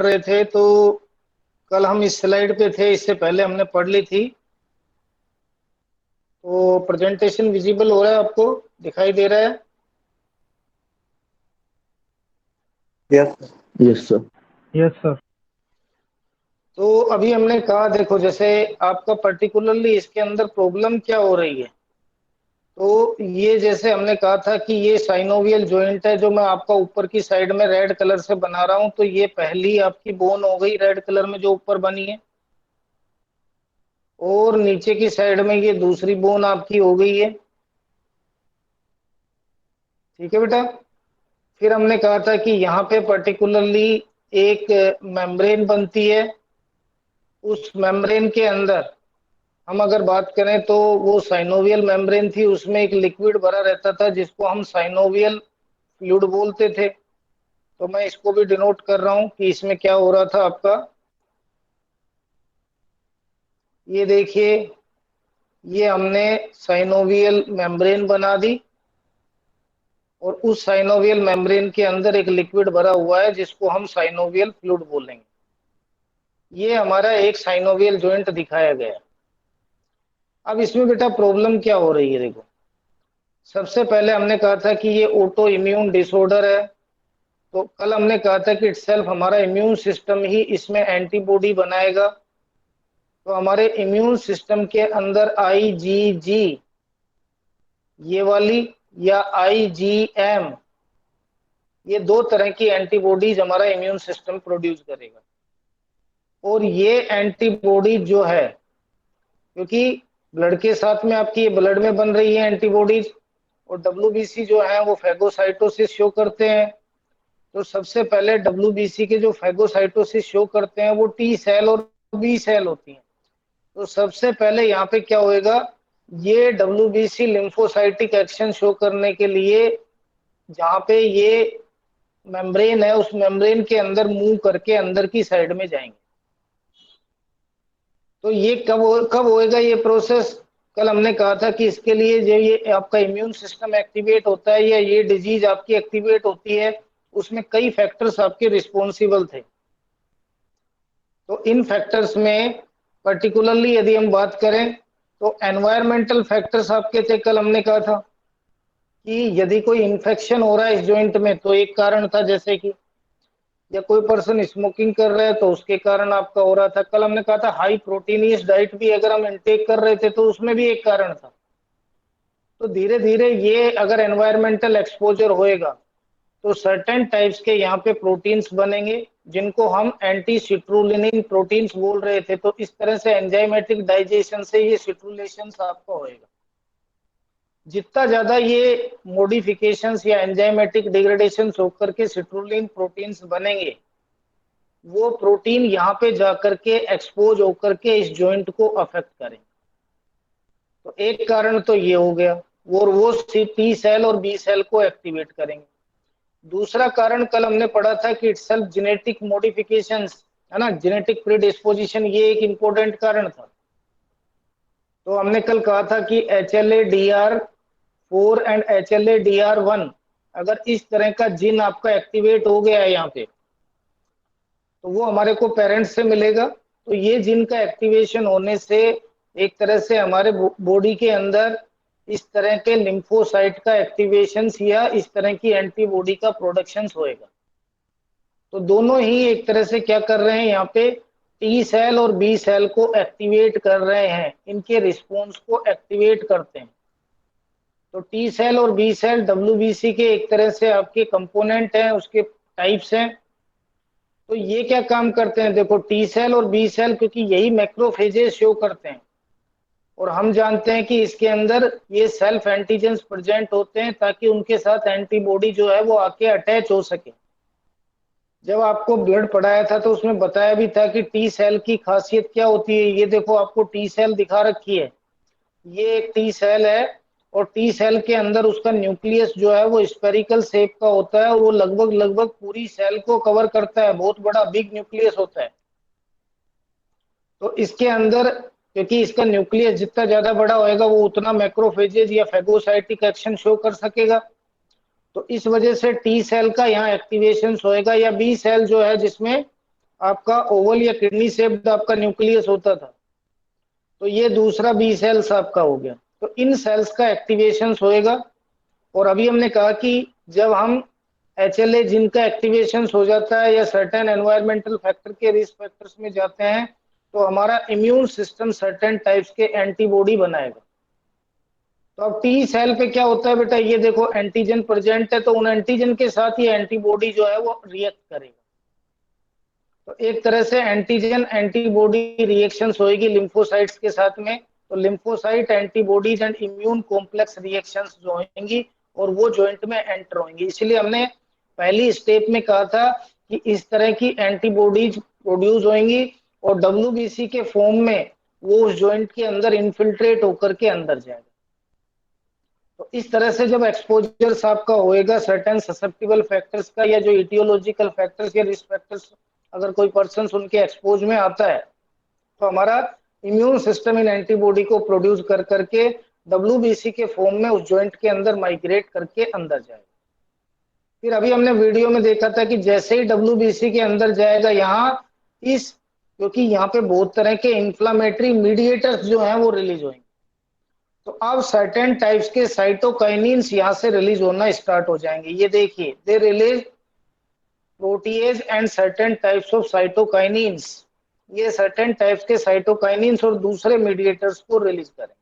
रहे थे तो कल हम इस स्लाइड पे थे, इससे पहले हमने पढ़ ली थी। तो प्रेजेंटेशन विजिबल हो रहा है, आपको दिखाई दे रहा है? Yes. Yes sir. Yes sir. तो अभी हमने कहा, देखो जैसे आपका पर्टिकुलरली इसके अंदर प्रॉब्लम क्या हो रही है। तो ये जैसे हमने कहा था कि ये साइनोवियल जॉइंट है, जो मैं आपका ऊपर की साइड में रेड कलर से बना रहा हूं। तो ये पहली आपकी बोन हो गई रेड कलर में जो ऊपर बनी है, और नीचे की साइड में ये दूसरी बोन आपकी हो गई है। ठीक है बेटा। फिर हमने कहा था कि यहाँ पे पर्टिकुलरली एक मेम्ब्रेन बनती है। उस मेम्ब्रेन के अंदर हम अगर बात करें तो वो साइनोवियल मेम्ब्रेन थी, उसमें एक लिक्विड भरा रहता था जिसको हम साइनोवियल फ्लूइड बोलते थे। तो मैं इसको भी डिनोट कर रहा हूं कि इसमें क्या हो रहा था आपका। ये देखिए, ये हमने साइनोवियल मेम्ब्रेन बना दी, और उस साइनोवियल मेम्ब्रेन के अंदर एक लिक्विड भरा हुआ है जिसको हम साइनोवियल फ्लूइड बोलेंगे। ये हमारा एक साइनोवियल जॉइंट दिखाया गया। अब इसमें बेटा प्रॉब्लम क्या हो रही है, देखो सबसे पहले हमने कहा था कि ये ऑटो इम्यून डिसऑर्डर है। तो कल हमने कहा था कि इटसेल्फ हमारा इम्यून सिस्टम ही इसमें एंटीबॉडी बनाएगा। तो हमारे इम्यून सिस्टम के अंदर आईजीजी ये वाली या आईजीएम, ये दो तरह की एंटीबॉडीज हमारा इम्यून सिस्टम प्रोड्यूस करेगा। और ये एंटीबॉडी जो है, क्योंकि ब्लड के साथ में आपकी ब्लड में बन रही है एंटीबॉडीज, और डब्ल्यूबीसी जो है वो फैगोसाइटोसिस शो करते हैं। तो सबसे पहले डब्ल्यूबीसी के जो फैगोसाइटोसिस शो करते हैं वो टी सेल और बी सेल होती हैं। तो सबसे पहले यहाँ पे क्या होएगा, ये डब्ल्यूबीसी लिम्फोसाइटिक एक्शन शो करने के लिए जहाँ पे ये मेम्ब्रेन है, उस मेम्ब्रेन के अंदर मूव करके अंदर की साइड में जाएंगे। तो ये कब होएगा ये प्रोसेस? कल हमने कहा था कि इसके लिए जो ये आपका इम्यून सिस्टम एक्टिवेट होता है या ये डिजीज आपकी एक्टिवेट होती है, उसमें कई फैक्टर्स आपके रिस्पॉन्सिबल थे। तो इन फैक्टर्स में पर्टिकुलरली यदि हम बात करें तो एनवायरमेंटल फैक्टर्स आपके थे। कल हमने कहा था कि यदि कोई इन्फेक्शन हो रहा है इस जॉइंट में तो एक कारण था, जैसे कि या कोई पर्सन स्मोकिंग कर रहा है तो उसके कारण आपका हो रहा था। कल हमने कहा था हाई प्रोटीनियस डाइट भी अगर हम इनटेक कर रहे थे तो उसमें भी एक कारण था। तो धीरे धीरे ये अगर एनवायरमेंटल एक्सपोजर होएगा तो सर्टेन टाइप्स के यहाँ पे प्रोटीन्स बनेंगे जिनको हम एंटी सिट्रुलिनिन प्रोटीन्स बोल रहे थे। तो इस तरह से एंजाइमेटिक डाइजेशन से ये सिट्रुलेशन आपका होएगा। जितना ज्यादा ये मॉडिफिकेशंस या एंजाइमेटिक डिग्रेडेशन होकर के सिट्रुलिन प्रोटीन्स बनेंगे, वो प्रोटीन यहाँ पे जाकर के एक्सपोज होकर के इस जॉइंट को अफेक्ट करेंगे। तो एक कारण तो ये हो गया, और वो टी सेल और बी सेल को एक्टिवेट करेंगे। दूसरा कारण कल हमने पढ़ा था कि इटसेल्फ जेनेटिक मॉडिफिकेशंस है ना, जेनेटिक प्रीडिस्पोजिशन, ये एक इंपॉर्टेंट कारण था। तो हमने कल कहा था कि HLA-DR4 एंड HLA-DR1 अगर इस तरह का जीन आपका एक्टिवेट हो गया है यहाँ पे, तो वो हमारे को पेरेंट्स से मिलेगा। तो ये जीन का एक्टिवेशन होने से एक तरह से हमारे बॉडी के अंदर इस तरह के लिम्फोसाइट का एक्टिवेशन या इस तरह की एंटीबॉडी का प्रोडक्शन होएगा। तो दोनों ही एक तरह से क्या कर रहे हैं, यहाँ पे टी सेल और बी सेल को एक्टिवेट कर रहे हैं, इनके रिस्पॉन्स को एक्टिवेट करते हैं। तो टी सेल और बी सेल डब्ल्यूबीसी के एक तरह से आपके कंपोनेंट हैं, उसके टाइप्स हैं। तो ये क्या काम करते हैं, देखो टी सेल और बी सेल क्योंकि यही मैक्रोफेजेस शो करते हैं, और हम जानते हैं कि इसके अंदर ये सेल्फ एंटीजेंस प्रेजेंट होते हैं ताकि उनके साथ एंटीबॉडी जो है वो आके अटैच हो सके। जब आपको ब्लड पढ़ाया था तो उसमें बताया भी था कि टी सेल की खासियत क्या होती है। ये देखो आपको टी सेल दिखा रखी है, ये एक टी सेल है, और टी सेल के अंदर उसका न्यूक्लियस जो है वो स्पेरिकल शेप का होता है, और वो लगभग लगभग पूरी सेल को कवर करता है, बहुत बड़ा बिग न्यूक्लियस होता है। तो इसके अंदर क्योंकि इसका न्यूक्लियस जितना ज्यादा बड़ा होएगा वो उतना मैक्रोफेजेज या फैगोसाइटिक एक्शन शो कर सकेगा। तो इस वजह से टी सेल का यहाँ एक्टिवेशन होएगा, या बी सेल जो है जिसमें आपका ओवल या किडनी शेप्ड आपका न्यूक्लियस होता था, तो ये दूसरा बी सेल्स आपका हो गया। तो इन सेल्स का एक्टिवेशन होएगा। और अभी हमने कहा कि जब हम HLA जिनका एक्टिवेशन हो जाता है या सर्टेन एनवायरमेंटल फैक्टर के रिस्क फैक्टर्स में जाते हैं, तो हमारा इम्यून सिस्टम सर्टेन टाइप्स के एंटीबॉडी बनाएगा। तो अब टी सेल पे क्या होता है बेटा, ये देखो एंटीजन प्रेजेंट है, तो उन एंटीजन के साथ ये एंटीबॉडी जो है वो रिएक्ट करेगा। तो एक तरह से एंटीजन एंटीबॉडी रिएक्शंस होएगी लिम्फोसाइट्स के साथ में। तो lymphocyte antibodies and immune complex reactions जो होंगी और वो जॉइंट में एंटर होंगी। इसलिए हमने पहली स्टेप में कहा था कि इस तरह की एंटीबॉडीज प्रोड्यूस होंगी और WBC के फॉर्म में वो उस जॉइंट के अंदर इन्फिल्ट्रेट होकर के अंदर जाएगा। तो इस तरह से जब एक्सपोजर आपका होएगा सर्टेन ससेप्टिबल फैक्टर्स का या जो इटियोलॉजिकल फैक्टर्स या रिस्क फैक्टर्स अगर कोई पर्सन उनके एक्सपोज में आता है, तो हमारा इम्यून सिस्टम इन एंटीबॉडी को प्रोड्यूस कर करके WBC के फॉर्म में उस जॉइंट के अंदर माइग्रेट करके अंदर जाएगा। फिर अभी हमने वीडियो में देखा था कि जैसे ही WBC के अंदर जाएगा, यहाँ इस क्योंकि यहाँ पे बहुत तरह के इंफ्लामेटरी मीडिएटर्स जो हैं वो रिलीज होंगे। तो अब सर्टेन टाइप्स के साइटोकाइनिन्स यहाँ से रिलीज होना स्टार्ट हो जाएंगे। ये देखिए, they release protease and certain types of cytokinins. ये सर्टेन टाइप्स के साइटोकाइनिन्स और दूसरे मीडिएटर्स को रिलीज करें।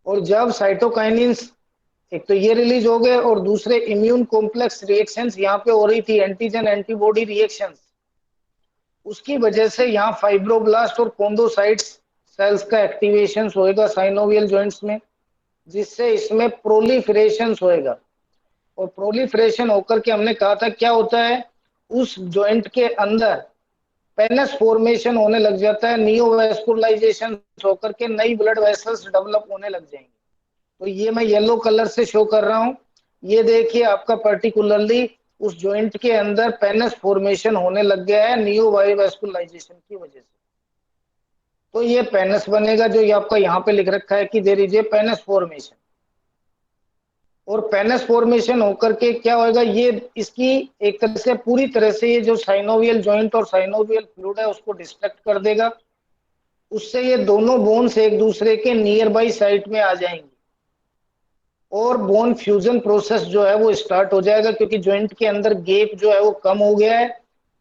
और जब साइटोकाइनिन्स एक तो ये रिलीज हो गए और दूसरे इम्यून कॉम्प्लेक्स रिएक्शंस यहाँ पे हो रही थी, एंटीजन एंटीबॉडी रिएक्शंस, उसकी वजह से यहाँ फाइब्रोब्लास्ट और कोंडोसाइट्स सेल्स का एक्टिवेशन होएगा साइनोवियल जॉइंट्स में, जिससे इसमें प्रोलिफरेशन होएगा। और प्रोलिफरेशन होकर के हमने कहा था क्या होता है, उस जॉइंट के अंदर पेनस फॉर्मेशन होने लग जाता है, नियोवैस्कुलराइजेशन होकर के नई ब्लड वेसल्स डेवलप होने लग जाएंगे। तो ये मैं येलो कलर से शो कर रहा हूं। ये देखिए आपका पर्टिकुलरली उस जॉइंट के अंदर पेनस फॉर्मेशन होने लग गया है नियोवैस्कुलराइजेशन की वजह से। तो ये पेनस बनेगा जो ये आपका यहाँ पे लिख रखा है कि there is a pannus formation. और पेनस फॉर्मेशन होकर के क्या होगा, ये इसकी एक तरह से पूरी तरह से ये जो साइनोवियल जॉइंट और साइनोवियल फ्लूइड है उसको डिस्ट्रैक्ट कर देगा। उससे ये दोनों बोन्स एक दूसरे के नियर बाई साइड में आ जाएंगी और बोन फ्यूजन प्रोसेस जो है वो स्टार्ट हो जाएगा, क्योंकि जॉइंट के अंदर गैप जो है वो कम हो गया है,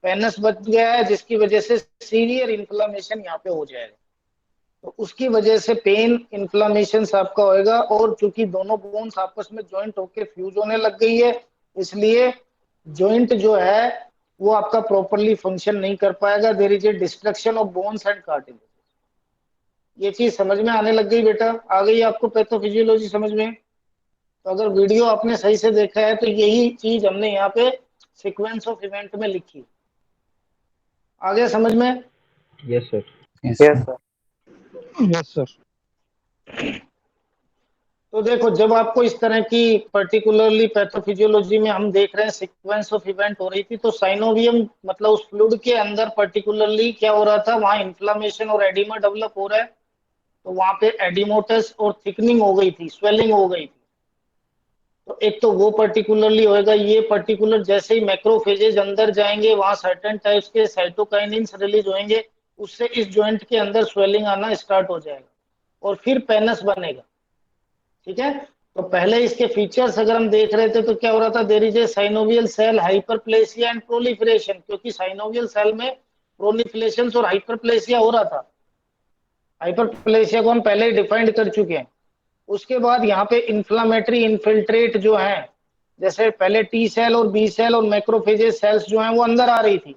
पेनस बच गया है, जिसकी वजह से सीवियर इन्फ्लामेशन यहाँ पे हो जाएगा। तो उसकी वजह से पेन इन्फ्लामेशन आपका होएगा। और चूंकि दोनों बोन्स आपस में जॉइंट होके फ्यूज होने लग गई है, इसलिए जॉइंट जो है वो आपका प्रॉपरली फंक्शन नहीं कर पाएगा। There is a destruction of bones and cartilage. ये चीज समझ में आने लग गई बेटा? आ गई आपको पैथोफिजियोलॉजी समझ में? तो अगर वीडियो आपने सही से देखा है तो यही चीज हमने यहाँ पे सीक्वेंस ऑफ इवेंट में लिखी। आ गया समझ में? Yes sir. Yes sir. Yes sir. तो देखो, जब आपको इस तरह की पर्टिकुलरली पैथोफिजियोलॉजी में हम देख रहे हैं सीक्वेंस ऑफ इवेंट हो रही थी, तो साइनोवियम मतलब उस फ्लूइड के अंदर पर्टिकुलरली क्या हो रहा था, वहां इन्फ्लामेशन और एडिमा डेवलप हो रहा है। तो वहां पे एडिमोटस और थिकनिंग हो गई थी, स्वेलिंग हो गई थी। तो एक तो वो पर्टिकुलरली होएगा। ये पर्टिकुलर जैसे ही मैक्रोफेजेज अंदर जाएंगे, वहां सर्टेन टाइप्स के साइटोकाइनिन्स रिलीज होंगे, उससे इस जॉइंट के अंदर स्वेलिंग आना स्टार्ट हो जाएगा और फिर पेनस बनेगा। ठीक है, तो पहले इसके फीचर्स अगर हम देख रहे थे तो क्या हो रहा था, there is a synovial cell hyperplasia and proliferation, क्योंकि साइनोवियल सेल में प्रोलिफरेशन और हाइपरप्लेसिया हो रहा था। हाइपरप्लेसिया को हम पहले ही डिफाइंड कर चुके हैं। उसके बाद यहाँ पे इन्फ्लामेटरी इन्फिल्ट्रेट जो है, जैसे पहले टी सेल और बी सेल और मैक्रोफेजेस सेल्स जो हैं वो अंदर आ रही थी,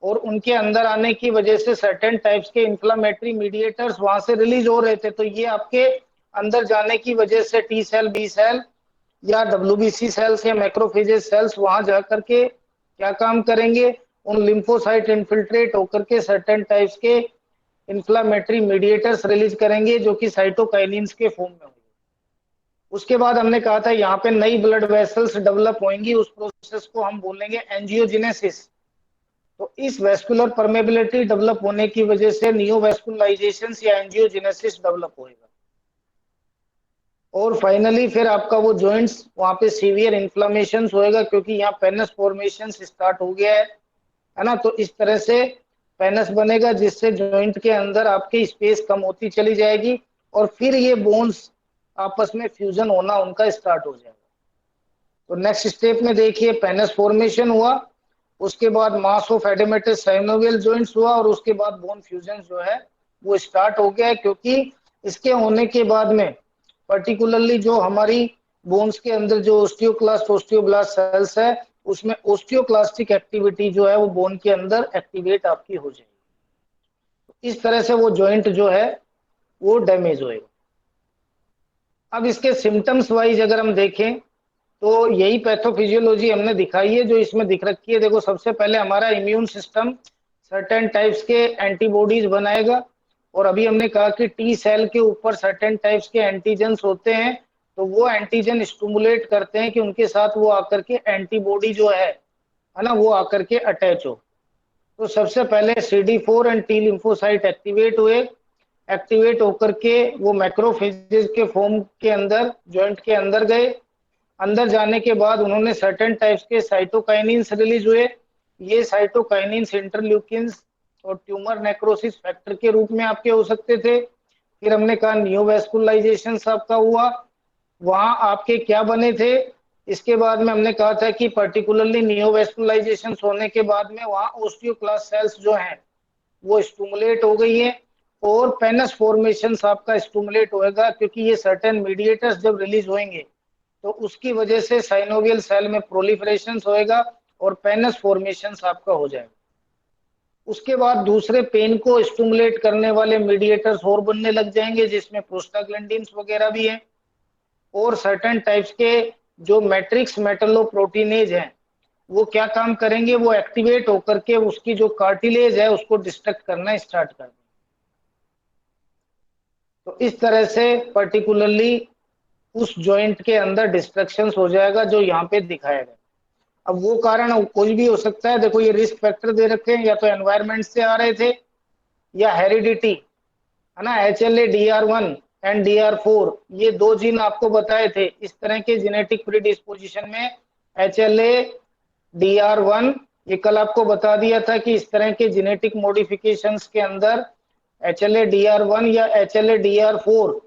और उनके अंदर आने की वजह से सर्टेन टाइप्स के इन्फ्लामेटरी मीडिएटर्स वहां से रिलीज हो रहे थे। तो ये आपके अंदर जाने की वजह से टी सेल, बी सेल या WBC सेल्स या मैक्रोफेजेस सेल्स वहां जाकर के क्या काम करेंगे, उन लिम्फोसाइट इन्फिल्ट्रेट होकर के सर्टेन टाइप्स के इन्फ्लामेटरी मीडिएटर्स रिलीज करेंगे जो कि साइटोकाइनिन्स के फॉर्म में होंगे। उसके बाद हमने कहा था यहाँ पे नई ब्लड वेसल्स डेवलप होंगी, उस प्रोसेस को हम बोलेंगे एंजियोजेनेसिस। तो इस वेस्कुलर परमेबिलिटी डेवलप होने की वजह से नियोवैस्कुलराइजेशन या एंजियोजेनेसिस डेवलप होएगा। और फाइनली फिर आपका वो जॉइंट्स वहां पे सीवियर इन्फ्लामेशन होएगा, क्योंकि यहाँ पेनस फॉर्मेशन स्टार्ट हो गया है। है ना। तो इस तरह से पेनस बनेगा, जिससे जॉइंट के अंदर आपकी स्पेस कम होती चली जाएगी और फिर ये बोन्स आपस में फ्यूजन होना उनका स्टार्ट हो जाएगा। तो नेक्स्ट स्टेप में देखिए, पेनस फॉर्मेशन हुआ, उसके बाद mass of oedematous synovial joints हुआ और उसके बाद बोन फ्यूजन जो है वो स्टार्ट हो गया है। क्योंकि इसके होने के बाद में पर्टिकुलरली जो हमारी बोन्स के अंदर जो ओस्टियोक्लास्ट ओस्टियोब्लास्ट सेल्स है, उसमें ओस्टियोक्लास्टिक एक्टिविटी जो है वो बोन के अंदर एक्टिवेट आपकी हो जाएगी। इस तरह से वो जॉइंट जो है वो डैमेज होएगा। अब इसके सिम्टम्स वाइज अगर हम देखें तो यही पैथोफिजियोलॉजी हमने दिखाई है जो इसमें दिख रखी है। देखो, सबसे पहले हमारा इम्यून सिस्टम सर्टेन टाइप्स के एंटीबॉडीज बनाएगा और अभी हमने कहा कि टी सेल के ऊपर सर्टेन टाइप्स के एंटीजन्स होते हैं, तो वो एंटीजन स्टिमुलेट करते हैं कि उनके साथ वो आकर के एंटीबॉडी जो है ना, वो आकर के अटैच हो। तो सबसे पहले CD4 and T lymphocyte activate हुए, एक्टिवेट होकर के वो मैक्रोफेजेस के फॉर्म के अंदर जॉइंट के अंदर गए। अंदर जाने के बाद उन्होंने सर्टेन टाइप्स के साइटोकाइनिन्स रिलीज हुए। ये साइटोकाइनिन्स इंटरल्यूकिन्स और ट्यूमर नेक्रोसिस फैक्टर के रूप में आपके हो सकते थे। फिर हमने कहा नियोवैस्कुलाइजेशन आपका हुआ, वहां आपके क्या बने थे। इसके बाद में हमने कहा था कि पर्टिकुलरली नियोवैस्कुलाइजेशन होने के बाद में वहां ओस्टियोक्लास्ट सेल्स जो हैं वो स्टिमुलेट हो गई है और पेनस फॉर्मेशन आपका स्टिमुलेट होएगा, क्योंकि ये सर्टेन मीडिएटर्स जब रिलीज होंगे तो उसकी वजह से साइनोवियल सेल में प्रोलिफरेशन होएगा और पेनस फॉर्मेशन आपका हो जाएगा। उसके बाद दूसरे पेन को स्टिमुलेट करने वाले मीडिएटर्स और बनने लग जाएंगे, जिसमें प्रोस्टाग्लैंडिन्स वगैरह भी हैं और सर्टेन टाइप्स के जो मैट्रिक्स मेटलोप्रोटीनेज हैं वो क्या काम करेंगे, वो एक्टिवेट होकर के उसकी जो कार्टिलेज है उसको डिस्ट्रक्ट करना स्टार्ट कर देंगे। तो इस तरह से पर्टिकुलरली उस जॉइंट के अंदर डिस्ट्रक्शन हो जाएगा जो यहाँ पे दिखाया गया। अब वो कारण कोई भी हो सकता है। देखो, ये रिस्क फैक्टर दे रखे हैं, या तो एनवायरमेंट से आ रहे थे या हेरिडिटी, है ना। HLA-DR1 एंड DR4 ये दो जीन आपको बताए थे। इस तरह के जेनेटिक प्रीडिस्पोजिशन में HLA-DR1, ये कल आपको बता दिया था कि इस तरह के जेनेटिक मॉडिफिकेशंस के अंदर HLA-DR1 या HLA-DR4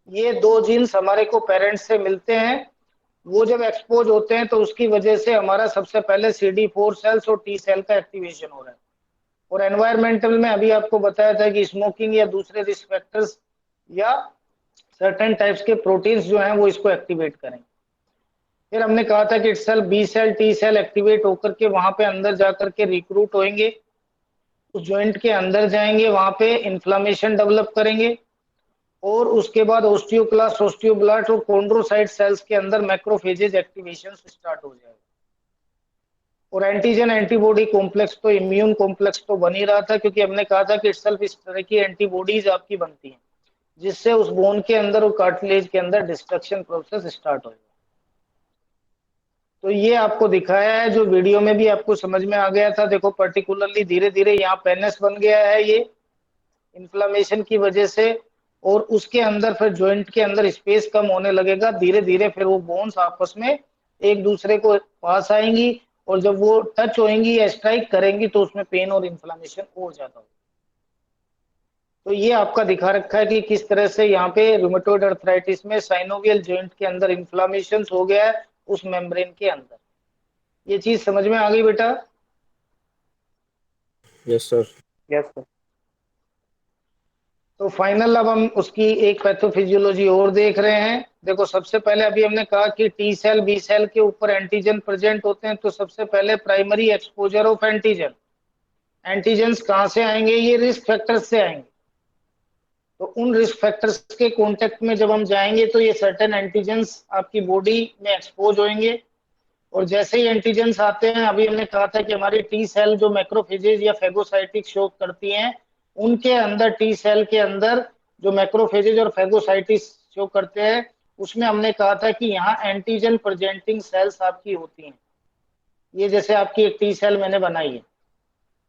ये दो जीन्स हमारे को पेरेंट्स से मिलते हैं। वो जब एक्सपोज होते हैं तो उसकी वजह से हमारा सबसे पहले CD4 सेल्स और टी सेल का एक्टिवेशन हो रहा है। और एनवायरमेंटल में अभी आपको बताया था कि स्मोकिंग या दूसरे रिस्क फैक्टर्स या सर्टेन टाइप्स के प्रोटीन्स जो हैं वो इसको एक्टिवेट करेंगे। फिर हमने कहा था कि itself B cell T cell activate होकर के वहां पे अंदर जाकर के रिक्रूट होंगे, उस जॉइंट के अंदर जाएंगे, वहां पे इन्फ्लामेशन डेवलप करेंगे और उसके बाद ओस्टियोक्लास्ट ओस्टियोब्लास्ट और कॉन्ड्रोसाइट सेल्स के अंदर मैक्रोफेजेज एक्टिवेशन स्टार्ट हो जाएगा। और एंटीजन एंटीबॉडी कॉम्प्लेक्स तो इम्यून कॉम्प्लेक्स तो बन ही रहा था, क्योंकि हमने कहा था कि इटसेल्फ इस तरह की एंटीबॉडीज आपकी बनती हैं जिससे उस बोन के अंदर और कार्टिलेज के अंदर डिस्ट्रक्शन प्रोसेस स्टार्ट हो जाए। तो ये आपको दिखाया है जो वीडियो में भी आपको समझ में आ गया था। देखो, पर्टिकुलरली धीरे धीरे यहाँ पेनस बन गया है ये इन्फ्लामेशन की वजह से, और उसके अंदर फिर जॉइंट के अंदर स्पेस कम होने लगेगा धीरे धीरे। फिर वो बोन्स आपस में एक दूसरे को पास आएंगी और जब वो टच होंगी या स्ट्राइक करेंगी तो उसमें पेन और इन्फ्लामेशन और ज्यादा होगा। तो ये आपका दिखा रखा है कि किस तरह से यहाँ पे रूमेटॉइड अर्थराइटिस में साइनोवियल जॉइंट के अंदर इन्फ्लामेशन हो गया है उस मेम्ब्रेन के अंदर। ये चीज समझ में आ गई बेटा? Yes sir. Yes sir. तो फाइनल अब हम उसकी एक पैथोफिजियोलॉजी और देख रहे हैं। देखो, सबसे पहले अभी हमने कहा कि टी सेल बी सेल के ऊपर एंटीजन प्रेजेंट होते हैं। तो सबसे पहले primary exposure of antigen, antigen कहाँ से आएंगे, ये रिस्क फैक्टर्स से आएंगे। तो उन रिस्क फैक्टर्स के कांटेक्ट में जब हम जाएंगे तो ये सर्टेन एंटीजन्स आपकी बॉडी में एक्सपोज होंगे और जैसे ही एंटीजन्स आते हैं, अभी हमने कहा था कि हमारी टी सेल जो मैक्रोफेजेज या फेगोसाइटिक शो करती हैं, उनके अंदर टी सेल के अंदर जो मैक्रोफेजेज और फेगोसाइटिस शो करते हैं उसमें हमने कहा था कि यहाँ एंटीजन प्रेजेंटिंग सेल्स आपकी होती हैं। ये जैसे आपकी एक टी सेल मैंने बनाई है,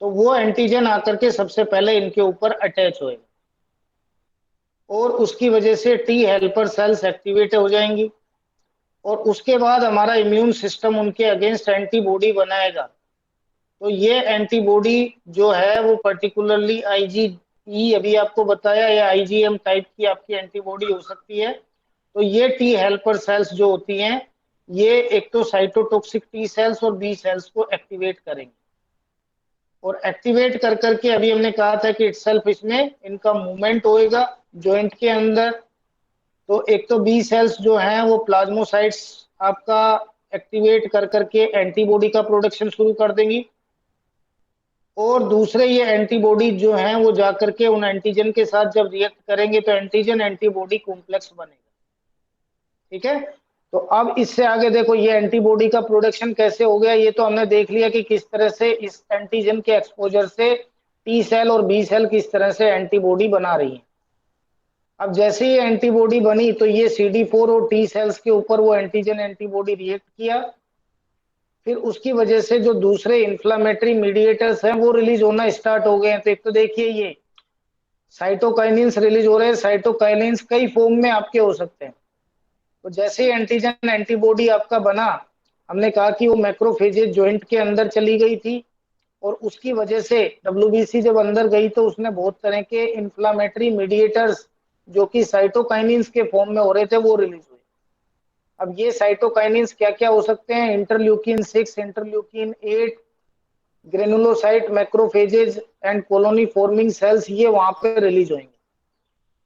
तो वो एंटीजन आकर के सबसे पहले इनके ऊपर अटैच होएगा और उसकी वजह से टी हेल्पर सेल्स एक्टिवेट हो जाएंगी और उसके बाद हमारा इम्यून सिस्टम उनके अगेंस्ट एंटीबॉडी बनाएगा। तो ये एंटीबॉडी जो है वो पर्टिकुलरली IgE अभी आपको बताया, या IgM टाइप की आपकी एंटीबॉडी हो सकती है। तो ये टी हेल्पर सेल्स जो होती हैं, ये एक तो साइटोटॉक्सिक टी सेल्स और बी सेल्स को एक्टिवेट करेंगे, और एक्टिवेट कर करके अभी हमने कहा था कि इटसेल्फ इसमें इनका मूवमेंट होएगा जॉइंट के अंदर। तो एक तो बी सेल्स जो हैं वो प्लाज्मोसाइट्स आपका एक्टिवेट कर करके एंटीबॉडी का प्रोडक्शन शुरू कर देंगी, और दूसरे ये एंटीबॉडी जो हैं वो जाकर के उन एंटीजन के साथ जब रिएक्ट करेंगे तो एंटीजन एंटीबॉडी कॉम्प्लेक्स बनेगा। ठीक है, तो अब इससे आगे देखो ये एंटीबॉडी का प्रोडक्शन कैसे हो गया, ये तो हमने देख लिया कि किस तरह से इस एंटीजन के एक्सपोजर से टी सेल और बी सेल किस तरह से एंटीबॉडी बना रही है। अब जैसे ही एंटीबॉडी बनी तो ये CD4 और टी सेल्स के ऊपर वो एंटीजन एंटीबॉडी रिएक्ट किया, फिर उसकी वजह से जो दूसरे इन्फ्लामेटरी मीडिएटर्स हैं वो रिलीज होना स्टार्ट हो गए हैं। तो एक तो देखिए ये साइटोकाइनिन्स रिलीज हो रहे हैं। साइटोकाइनिन्स कई फॉर्म में आपके हो सकते हैं। तो जैसे ही एंटीजन एंटीबॉडी आपका बना, हमने कहा कि वो मैक्रोफेजेज जॉइंट के अंदर चली गई थी, और उसकी वजह से WBC जब अंदर गई तो उसने बहुत तरह के इन्फ्लामेटरी मीडिएटर्स जो कि साइटोकाइनिन्स के फॉर्म में हो रहे थे वो रिलीज हुए। अब ये साइटोकाइनिन्स क्या क्या हो सकते हैं, interleukin 6, interleukin 8, granulocyte, macrophages and colony forming sales, ये वहां पे रिलीज होंगे।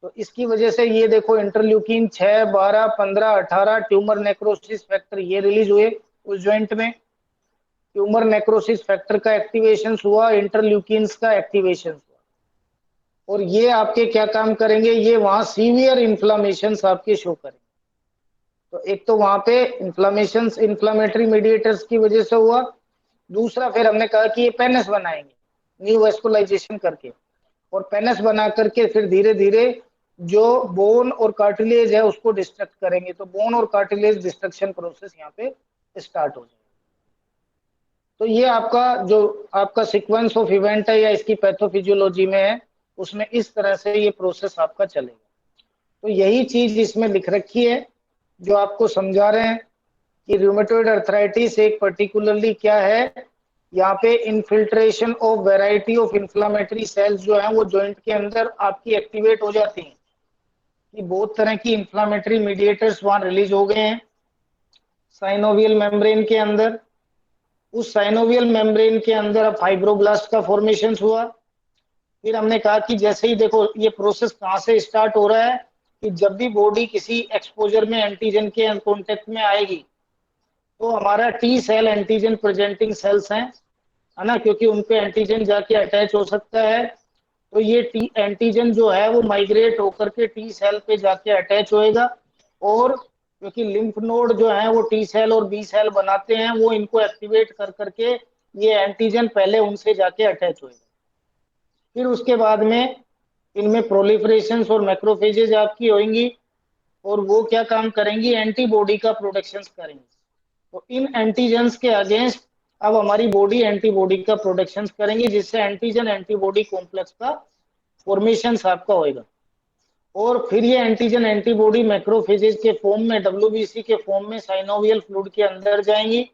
तो इसकी वजह से ये देखो इंटरल्यूकिन 6, 12, 15, 18 ट्यूमर नेक्रोसिस फैक्टर ये रिलीज हुए उस जॉइंट में। ट्यूमर नेक्रोसिस फैक्टर का एक्टिवेशन हुआ, इंटरल्यूकिन्स का एक्टिवेशन हुआ, और ये आपके क्या काम करेंगे, ये वहां सीवियर इन्फ्लामेशन आपके शो करेंगे। तो एक तो वहां पे इन्फ्लामेशन इन्फ्लामेटरी मीडिएटर्स की वजह से हुआ, दूसरा फिर हमने कहा कि ये पेनस बनाएंगे न्यू वेस्कुलाइजेशन करके, और पेनस बना करके फिर धीरे धीरे जो बोन और कार्टिलेज है उसको डिस्ट्रक्ट करेंगे। तो बोन और कार्टिलेज डिस्ट्रक्शन प्रोसेस यहाँ पे स्टार्ट हो जाएगा। तो ये आपका जो आपका सीक्वेंस ऑफ इवेंट है या इसकी पैथोफिजियोलॉजी में है, उसमें इस तरह से ये प्रोसेस आपका चलेगा। तो यही चीज इसमें लिख रखी है जो आपको समझा रहे हैं कि रूमेटॉइड अर्थराइटिस एक पर्टिकुलरली क्या है, यहाँ पे infiltration of variety of inflammatory sales जो है वो जॉइंट के अंदर आपकी एक्टिवेट हो जाती हैं, कि बहुत तरह की इन्फ्लामेटरी मीडिएटर्स वहां रिलीज हो गए हैं साइनोवियल मेम्ब्रेन के अंदर। उस साइनोवियल मेम्ब्रेन के अंदर अब फाइब्रोब्लास्ट का फॉर्मेशन हुआ। फिर हमने कहा कि जैसे ही देखो ये प्रोसेस कहाँ से स्टार्ट हो रहा है, कि जब भी बॉडी किसी एक्सपोजर में एंटीजन के कॉन्टेक्ट में आएगी तो हमारा T cell antigen presenting cells हैं, है ना, क्योंकि उनपे एंटीजन जाके अटैच हो सकता है। तो ये टी एंटीजन जो है वो माइग्रेट होकर के टी सेल पे जाके अटैच होएगा, और क्योंकि लिम्फ नोड जो है वो टी सेल और बी सेल बनाते हैं, वो इनको एक्टिवेट कर करके ये एंटीजन पहले उनसे जाके अटैच होएगा। फिर उसके बाद में इनमें प्रोलिफरेशन और मैक्रोफेजेज आपकी होंगी, और वो क्या काम करेंगी, एंटीबॉडी का प्रोडक्शन करेंगी। तो इन एंटीजन्स के अगेंस्ट अब हमारी बॉडी एंटीबॉडी का प्रोडक्शन करेंगी, जिससे एंटीजन एंटीबॉडी कॉम्प्लेक्स का फॉर्मेशन आपका होएगा। और फिर ये एंटीजन एंटीबॉडी मैक्रोफेजेज के फॉर्म में, WBC के फॉर्म में साइनोवियल फ्लूइड के अंदर जाएंगी,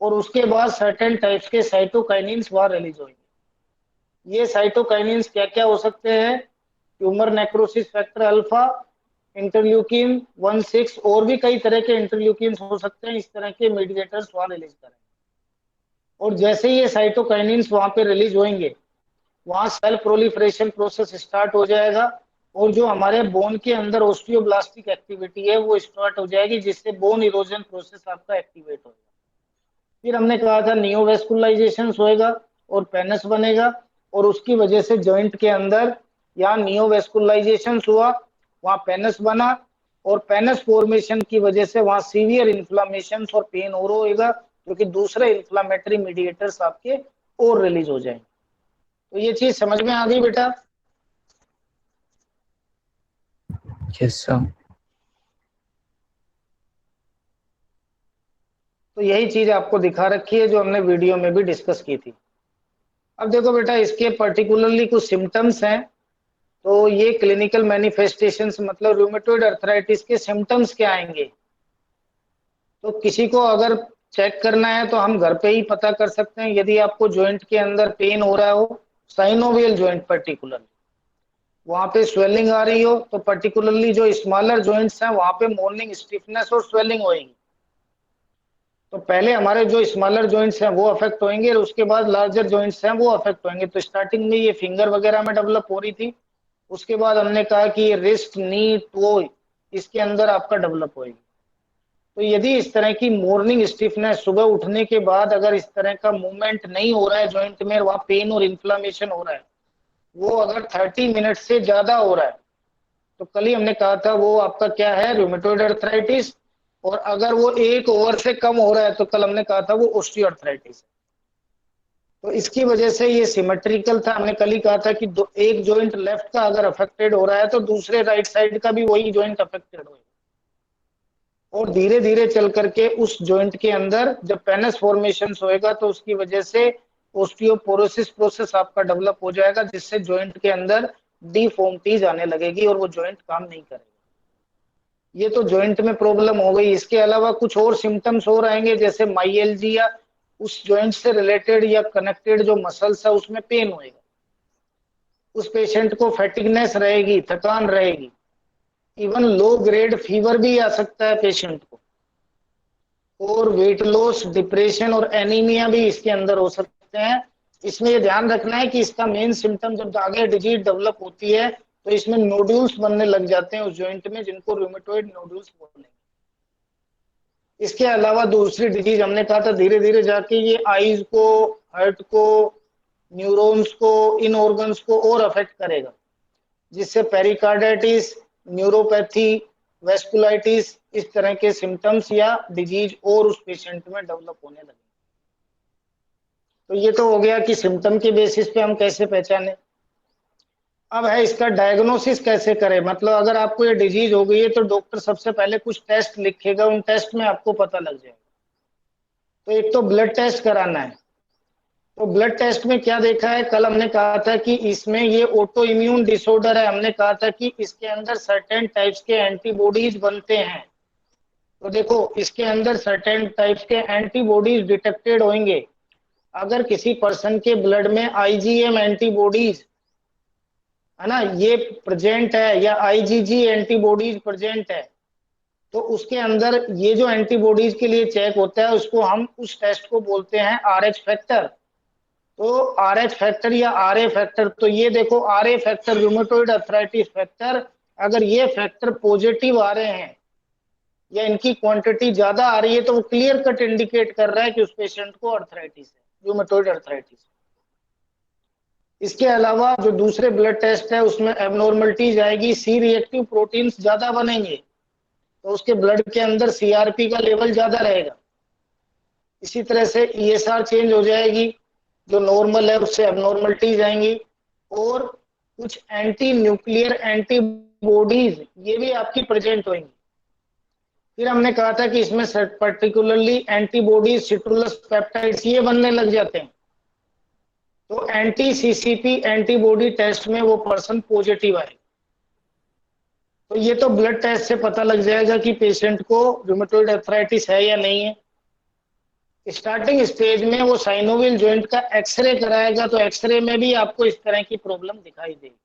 और उसके बाद सर्टेन टाइप्स के साइटोकाइनिन्स वहां रिलीज होंगे। ये साइटोकाइनिन्स क्या क्या हो सकते हैं, tumour necrosis factor alpha, interleukin 1, 6, और भी कई तरह के इंटरल्यूकिन हो सकते हैं। इस तरह के मीडिएटर्स वहां रिलीज करेंगे, और जैसे ही ये साइटोकाइनिन्स वहां पे रिलीज होंगे, वहां सेल प्रोलिफरेशन प्रोसेस स्टार्ट हो जाएगा, और जो हमारे बोन के अंदर ऑस्टियोब्लास्टिक एक्टिविटी है वो स्टार्ट हो जाएगी, जिससे बोन इरोजन प्रोसेस आपका एक्टिवेट होगा। फिर हमने कहा था नियोवेस्कुलाइजेशन होएगा और पेनस बनेगा, और उसकी वजह से जॉइंट के अंदर यहाँ नियोवेस्कुलाइजेशन हुआ, वहां पेनस बना, और पेनस फॉर्मेशन की वजह से वहां सीवियर इन्फ्लामेशन और पेन और होएगा, क्योंकि दूसरे इन्फ्लामेटरी मीडिएटर्स आपके और रिलीज हो जाएंगे। तो ये चीज समझ में आ गई बेटा? Yes sir. तो यही चीज आपको दिखा रखी है जो हमने वीडियो में भी डिस्कस की थी। अब देखो बेटा, इसके पर्टिकुलरली कुछ सिम्टम्स हैं। तो ये क्लिनिकल मैनिफेस्टेशंस, मतलब रूमेटॉइड अर्थराइटिस के सिम्टम्स क्या आएंगे। तो किसी को अगर चेक करना है तो हम घर पे ही पता कर सकते हैं। यदि आपको जॉइंट के अंदर पेन हो रहा हो, साइनोवियल जॉइंट पर्टिकुलर, वहां पे स्वेलिंग आ रही हो, तो पर्टिकुलरली जो स्मॉलर जॉइंट्स हैं वहां पे मॉर्निंग स्टिफनेस और स्वेलिंग होगी। तो पहले हमारे जो स्मॉलर जॉइंट्स हैं वो अफेक्ट होंगे और उसके बाद लार्जर जॉइंट्स हैं वो अफेक्ट होंगे। तो स्टार्टिंग में ये फिंगर वगैरह में डेवलप हो रही थी, उसके बाद हमने कहा कि ये रिस्ट, नी, टो, इसके अंदर आपका डेवलप होगी। तो यदि इस तरह की मॉर्निंग स्टिफनेस, सुबह उठने के बाद अगर इस तरह का मूवमेंट नहीं हो रहा है जॉइंट में, वहां पेन और इन्फ्लामेशन हो रहा है, वो अगर 30 मिनट से ज्यादा हो रहा है, तो कल ही हमने कहा था वो आपका क्या है, रूमेटॉइड अर्थराइटिस। और अगर वो 1 ओवर से कम हो रहा है तो कल हमने कहा था वो ऑस्टियोआर्थराइटिस। तो इसकी वजह से ये सिमेट्रिकल था। हमने कल ही कहा था कि एक जॉइंट लेफ्ट का अगर अफेक्टेड हो रहा है तो दूसरे राइट साइड का भी वही जॉइंट अफेक्टेड होगा, और धीरे धीरे चल करके उस जॉइंट के अंदर जब पेनस फॉर्मेशन होएगा तो उसकी वजह से ओस्टियोपोरोसिस प्रोसेस आपका डेवलप हो जाएगा, जिससे जॉइंट के अंदर डिफॉर्मिटीज आने लगेगी और वो जॉइंट काम नहीं करेगा। ये तो जॉइंट में प्रॉब्लम हो गई। इसके अलावा कुछ और सिम्टम्स और आएंगे, जैसे माइएल्जिया, उस जॉइंट से रिलेटेड या कनेक्टेड जो मसल्स है उसमें पेन होएगा, उस पेशेंट को फैटिगनेस रहेगी, थकान रहेगी, इवन लो ग्रेड फीवर भी आ सकता है पेशेंट को, और वेट लॉस, डिप्रेशन और एनीमिया भी इसके अंदर हो सकते हैं। इसमें ये ध्यान रखना है कि इसका मेन सिम्टम जब आगे डिजीज डेवलप होती है तो इसमें नोड्यूल्स बनने लग जाते हैं उस जॉइंट में, जिनको रूमेटॉइड नोड्यूल्स बोलते हैं। इसके अलावा दूसरी डिजीज हमने कहा था धीरे धीरे जाके ये आईज को, हार्ट को, न्यूरॉन्स को, इन ऑर्गन्स को और अफेक्ट करेगा, जिससे पेरिकार्डाइटिस, न्यूरोपैथी, वेस्कुलाइटिस, इस तरह के सिम्टम्स या डिजीज और उस पेशेंट में डेवलप होने लगे। तो ये तो हो गया कि सिम्टम के बेसिस पे हम कैसे पहचाने। अब है इसका डायग्नोसिस कैसे करें, मतलब अगर आपको ये डिजीज हो गई है तो डॉक्टर सबसे पहले कुछ टेस्ट लिखेगा, उन टेस्ट में आपको पता लग जाएगा। तो एक तो ब्लड टेस्ट कराना है। तो ब्लड टेस्ट में क्या देखा है, कल हमने कहा था कि इसमें ये ऑटो इम्यून डिसऑर्डर है। हमने कहा था कि इसके अंदर सर्टेन टाइप्स के एंटीबॉडीज बनते हैं। तो देखो इसके अंदर सर्टेन टाइप्स के एंटीबॉडीज डिटेक्टेड होंगे। अगर किसी पर्सन के ब्लड में आईजीएम एंटीबॉडीज है ना, ये प्रेजेंट है, या आईजीजी एंटीबॉडीज प्रेजेंट है, तो उसके अंदर ये जो एंटीबॉडीज के लिए चेक होता है उसको हम, उस टेस्ट को बोलते हैं आरएच फैक्टर। तो आरएच फैक्टर या आरए फैक्टर, तो ये देखो RA factor, rheumatoid arthritis factor, अगर ये फैक्टर पॉजिटिव आ रहे हैं या इनकी क्वांटिटी ज्यादा आ रही है तो वो क्लियर कट इंडिकेट कर रहा है कि उस पेशेंट को अर्थराइटिस है, रूमेटॉइड अर्थराइटिस। इसके अलावा जो दूसरे ब्लड टेस्ट है उसमें एबनॉर्मलिटीज आएगी, सी रिएक्टिव प्रोटीन्स ज्यादा बनेंगे तो उसके ब्लड के अंदर सीआरपी का लेवल ज्यादा रहेगा। इसी तरह से ईएसआर चेंज हो जाएगी, जो नॉर्मल है उससे एबनॉर्मलिटीज आएंगी, और कुछ एंटी न्यूक्लियर एंटीबॉडीज ये भी आपकी प्रेजेंट होंगी। फिर हमने कहा था कि इसमें पर्टिकुलरली एंटीबॉडीज, सिट्रुलस पेप्टाइड्स ये बनने लग जाते हैं। तो एंटी सीसीपी एंटीबॉडी टेस्ट में वो पर्सन पॉजिटिव आए, तो ये तो ब्लड टेस्ट से पता लग जाएगा कि पेशेंट को रूमेटॉइड अर्थराइटिस है या नहीं है। स्टार्टिंग स्टेज में वो साइनोवियल जॉइंट का एक्सरे कराएगा, तो एक्सरे में भी आपको इस तरह की प्रॉब्लम दिखाई देगी।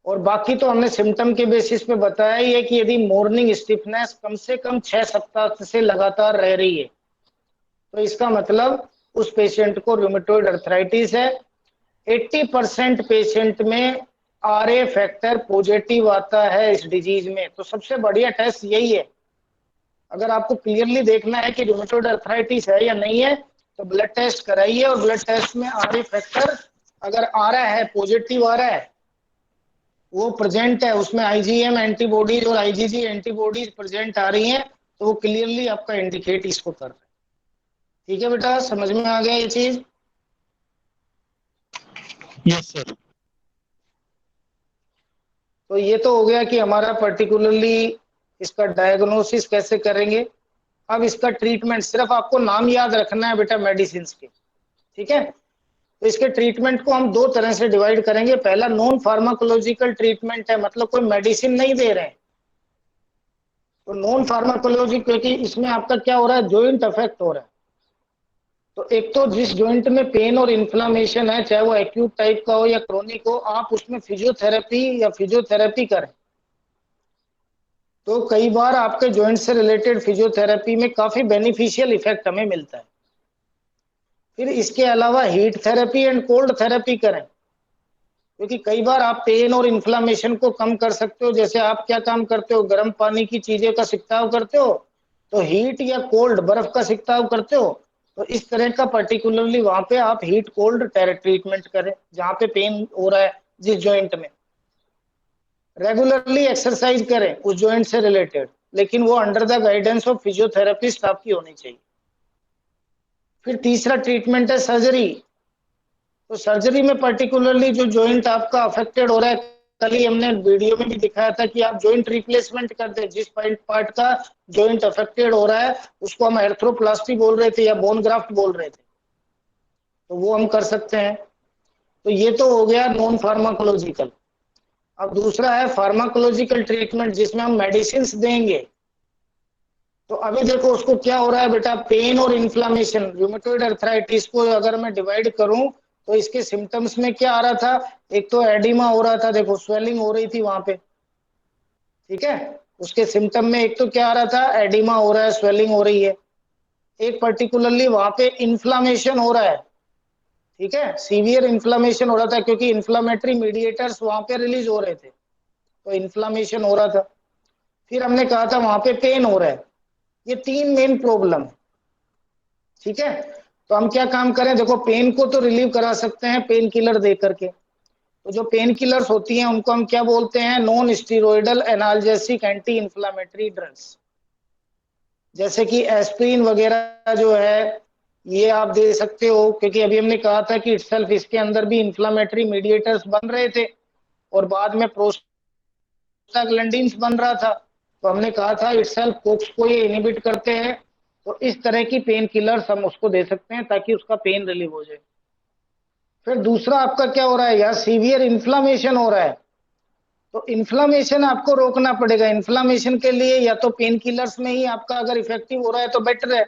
और बाकी तो हमने सिम्टम के बेसिस पे बताया ही है कि यदि मॉर्निंग स्टिफनेस कम से कम 6 सप्ताह से लगातार रह रही है तो इसका मतलब उस पेशेंट को रूमेटॉइड अर्थराइटिस है। 80% पेशेंट में आरए फैक्टर पॉजिटिव आता है इस डिजीज में। तो सबसे बढ़िया टेस्ट यही है। अगर आपको क्लियरली देखना है कि रूमेटॉइड अर्थराइटिस है या नहीं है तो ब्लड टेस्ट कराइए, और ब्लड टेस्ट में आरए फैक्टर अगर आ रहा है, पॉजिटिव आ रहा है, वो प्रेजेंट है, उसमें आईजीएम एंटीबॉडीज और आईजीजी एंटीबॉडीज प्रेजेंट आ रही हैं, तो वो क्लियरली आपका इंडिकेट इसको कर रहा है। ठीक है बेटा, समझ में आ गया ये चीज? Yes sir. तो ये तो हो गया कि हमारा पर्टिकुलरली इसका डायग्नोसिस कैसे करेंगे। अब इसका ट्रीटमेंट, सिर्फ आपको नाम याद रखना है बेटा मेडिसिन के, ठीक है। तो इसके ट्रीटमेंट को हम 2 तरह से डिवाइड करेंगे। पहला नॉन फार्माकोलॉजिकल ट्रीटमेंट है, मतलब कोई मेडिसिन नहीं दे रहे हैं, तो नॉन फार्माकोलॉजी, क्योंकि इसमें आपका क्या हो रहा है, जॉइंट अफेक्ट हो रहा है। तो एक तो जिस जॉइंट में पेन और इन्फ्लामेशन है, चाहे वो एक्यूट टाइप का हो या क्रोनिक हो, आप उसमें फिजियोथेरेपी करें। तो कई बार आपके जॉइंट से रिलेटेड फिजियोथेरेपी में काफी बेनिफिशियल इफेक्ट हमें मिलता है। फिर इसके अलावा heat therapy and cold therapy करें, क्योंकि कई बार आप पेन और इन्फ्लामेशन को कम कर सकते हो। जैसे आप क्या काम करते हो, गर्म पानी की चीजें का सिकताव करते हो, तो हीट या कोल्ड बर्फ का सिकताव करते हो। तो इस तरह का पर्टिकुलरली वहां पे आप हीट कोल्ड ट्रीटमेंट करें जहां पे पेन हो रहा है जिस जॉइंट में। रेगुलरली एक्सरसाइज करें उस जॉइंट से रिलेटेड, लेकिन वो under the guidance of physiotherapist आपकी होनी चाहिए। फिर तीसरा ट्रीटमेंट है सर्जरी। तो सर्जरी में पर्टिकुलरली जो जॉइंट आपका अफेक्टेड हो रहा है, कल ही हमने वीडियो में भी दिखाया था कि आप जॉइंट रिप्लेसमेंट कर दें। जिस पार्ट का जॉइंट अफेक्टेड हो रहा है उसको हम एर्थ्रोप्लास्टी बोल रहे थे या बोन ग्राफ्ट बोल रहे थे, तो वो हम कर सकते हैं। तो ये तो हो गया नॉन फार्माकोलॉजिकल। अब दूसरा है फार्माकोलॉजिकल ट्रीटमेंट, जिसमें हम मेडिसिन देंगे। तो अभी देखो उसको क्या हो रहा है बेटा, पेन और इन्फ्लामेशन, रूमेटॉइड अर्थराइटिस को अगर मैं डिवाइड करूं तो इसके सिम्टम्स में क्या आ रहा था, एक तो एडिमा हो रहा था, देखो स्वेलिंग हो रही थी वहां पे, ठीक है। उसके सिम्टम में एक तो क्या आ रहा था, एडिमा हो रहा है, स्वेलिंग हो रही है। एक पर्टिकुलरली वहां पे इन्फ्लामेशन हो रहा है, ठीक है, सीवियर इन्फ्लामेशन हो रहा था, क्योंकि इन्फ्लामेटरी मीडिएटर्स वहां पे रिलीज हो रहे थे, तो इन्फ्लामेशन हो रहा था। फिर हमने कहा था वहां पे पेन हो रहा है। ये तीन मेन प्रॉब्लम, ठीक है। तो हम क्या काम करें, देखो पेन को तो रिलीव करा सकते हैं पेन किलर दे करके। तो जो पेन किलर्स होती हैं उनको हम क्या बोलते हैं, non steroidal analgesic anti inflammatory drugs, जैसे कि एस्प्रिन वगैरह जो है, ये आप दे सकते हो। क्योंकि अभी हमने कहा था कि इटसेल्फ इसके अंदर भी इंफ्लामेटरी मीडिएटर्स बन रहे थे और बाद में प्रोस्टाग्लैंडिन्स बन रहा था, तो हमने कहा था इटसेल्फ कोक्स को ये इनहिबिट करते हैं। तो इस तरह की पेन किलर्स हम उसको दे सकते हैं ताकि उसका पेन रिलीव हो जाए। फिर दूसरा आपका क्या हो रहा है, यार सीवियर इन्फ्लामेशन हो रहा है, तो इन्फ्लामेशन आपको रोकना पड़ेगा। इन्फ्लामेशन के लिए या तो पेन किलर्स में ही आपका अगर इफेक्टिव हो रहा है तो बेटर है,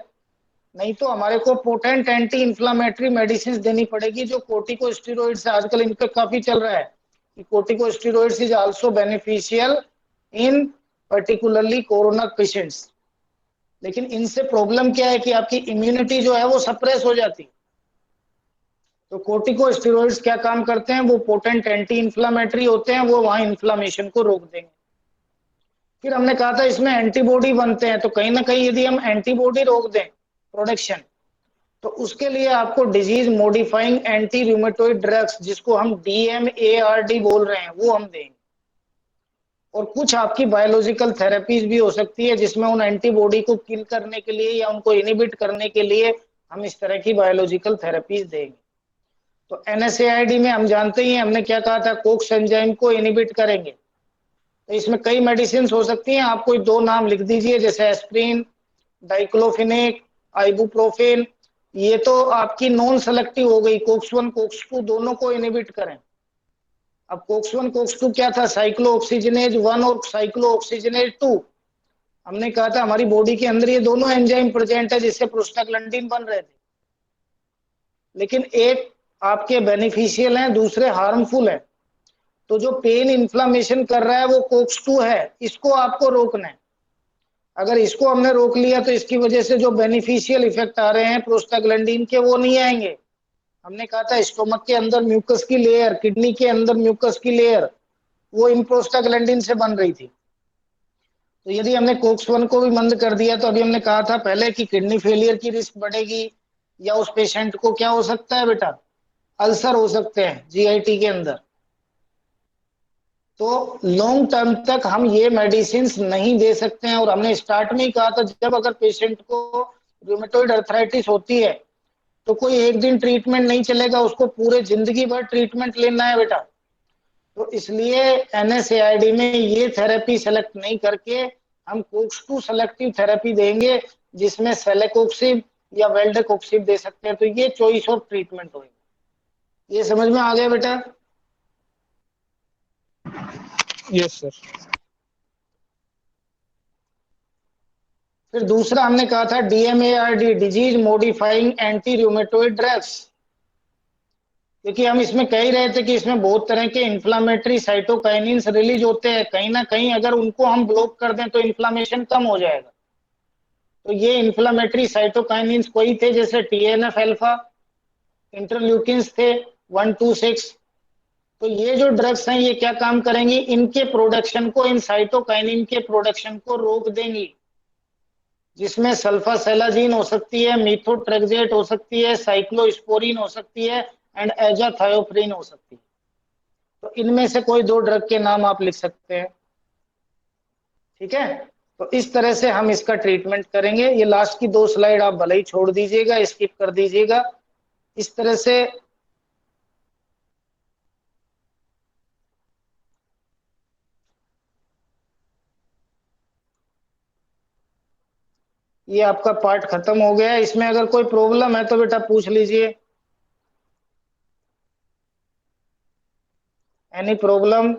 नहीं तो हमारे को पोटेंट एंटी इन्फ्लामेटरी मेडिसिन देनी पड़ेगी, जो कोर्टिकोस्टेरॉइड्स आजकल इन पे काफी चल रहा है कि corticosteroids is also beneficial in particularly corona patients. लेकिन इनसे प्रॉब्लम क्या है कि आपकी इम्यूनिटी जो है वो सप्रेस हो जाती है। तो कोर्टिकोस्टेरॉइड्स क्या काम करते हैं, वो पोटेंट एंटी इन्फ्लामेटरी होते हैं, वो वहां इन्फ्लामेशन को रोक देंगे। फिर हमने कहा था इसमें एंटीबॉडी बनते हैं, तो कहीं ना कहीं यदि हम एंटीबॉडी रोक दें प्रोडक्शन, तो उसके लिए आपको disease modifying anti rheumatoid drugs, जिसको हम DMARD बोल रहे हैं, वो हम देंगे। और कुछ आपकी बायोलॉजिकल थेरेपीज भी हो सकती है, जिसमें उन एंटीबॉडी को किल करने के लिए या उनको इनिबिट करने के लिए हम इस तरह की बायोलॉजिकल थेरेपीज देंगे। तो NSAID में हम जानते ही हैं, हमने क्या कहा था, कोक्स एंजाइम को इनिबिट करेंगे। तो इसमें कई मेडिसिन हो सकती हैं, आप कोई दो नाम लिख दीजिए, जैसे एस्प्रिन, डाइक्लोफिनेक, आइबुप्रोफेन। ये तो आपकी नॉन सेलेक्टिव हो गई, कोक्स 1 कोक्स 2 दोनों को इनिबिट करें। अब कोक्स 1 कोक्स 2 क्या था, साइक्लोऑक्सीजनेज 1 और साइक्लोऑक्सीजनेज 2। हमने कहा था हमारी बॉडी के अंदर ये दोनों एंजाइम प्रेजेंट है जिससे प्रोस्टाग्लैंडिन बन रहे थे, लेकिन एक आपके बेनिफिशियल हैं, दूसरे हार्मफुल हैं। तो जो पेन इन्फ्लामेशन कर रहा है वो कोक्स 2 है, इसको आपको रोकना है। अगर इसको हमने रोक लिया तो इसकी वजह से जो बेनिफिशियल इफेक्ट आ रहे हैं प्रोस्टाग्लैंडिन के, वो नहीं आएंगे। हमने कहा था स्टोमक के अंदर म्यूकस की लेयर, किडनी के अंदर म्यूकस की लेयर, वो इन प्रोस्टाग्लैंडिन से बन रही थी। तो यदि हमने कोक्स 1 को भी बंद कर दिया, तो अभी हमने कहा था पहले कि किडनी फेलियर की रिस्क बढ़ेगी, या उस पेशेंट को क्या हो सकता है बेटा, अल्सर हो सकते हैं GIT के अंदर। तो लॉन्ग टर्म तक हम ये मेडिसिन नहीं दे सकते हैं। और हमने स्टार्ट में ही कहा था, जब अगर पेशेंट को रूमेटॉइड अर्थराइटिस होती है तो कोई एक दिन ट्रीटमेंट नहीं चलेगा, उसको पूरे जिंदगी भर ट्रीटमेंट लेना है बेटा। तो इसलिए NSAID में ये थेरेपी सेलेक्ट नहीं करके हम कोक्स 2 सेलेक्टिव थेरेपी देंगे, जिसमें सेलेकोक्सिब या वेल्डेकोक्सिब दे सकते हैं। तो ये चॉइस ऑफ ट्रीटमेंट होगी। ये समझ में आ गया बेटा? Yes, sir. फिर दूसरा हमने कहा था DMARD, disease modifying anti rheumatoid drugs, क्योंकि हम इसमें कह ही रहे थे कि इसमें बहुत तरह के इन्फ्लामेटरी साइटोकाइनिन्स रिलीज होते हैं, कहीं ना कहीं अगर उनको हम ब्लॉक कर दें तो इन्फ्लामेशन कम हो जाएगा। तो ये इन्फ्लामेटरी साइटोकाइनिन्स कोई थे जैसे TNF अल्फा, इंटरल्यूकिन्स थे 1, 2, 6। तो ये जो ड्रग्स हैं ये क्या काम करेंगी, इनके प्रोडक्शन को, इन साइटोकाइनिन के प्रोडक्शन को रोक देंगी, जिसमें सल्फासेलाजीन हो सकती है, मीथोट्रेक्सेट हो सकती है, साइक्लोस्पोरिन हो सकती है एंड एजाथायोप्रिन हो सकती है। तो इनमें से कोई 2 ड्रग के नाम आप लिख सकते हैं। ठीक है, तो इस तरह से हम इसका ट्रीटमेंट करेंगे। ये लास्ट की 2 स्लाइड आप भले ही छोड़ दीजिएगा, स्किप कर दीजिएगा। इस तरह से ये आपका पार्ट खत्म हो गया है। इसमें अगर कोई प्रॉब्लम है तो बेटा पूछ लीजिए। Any problem?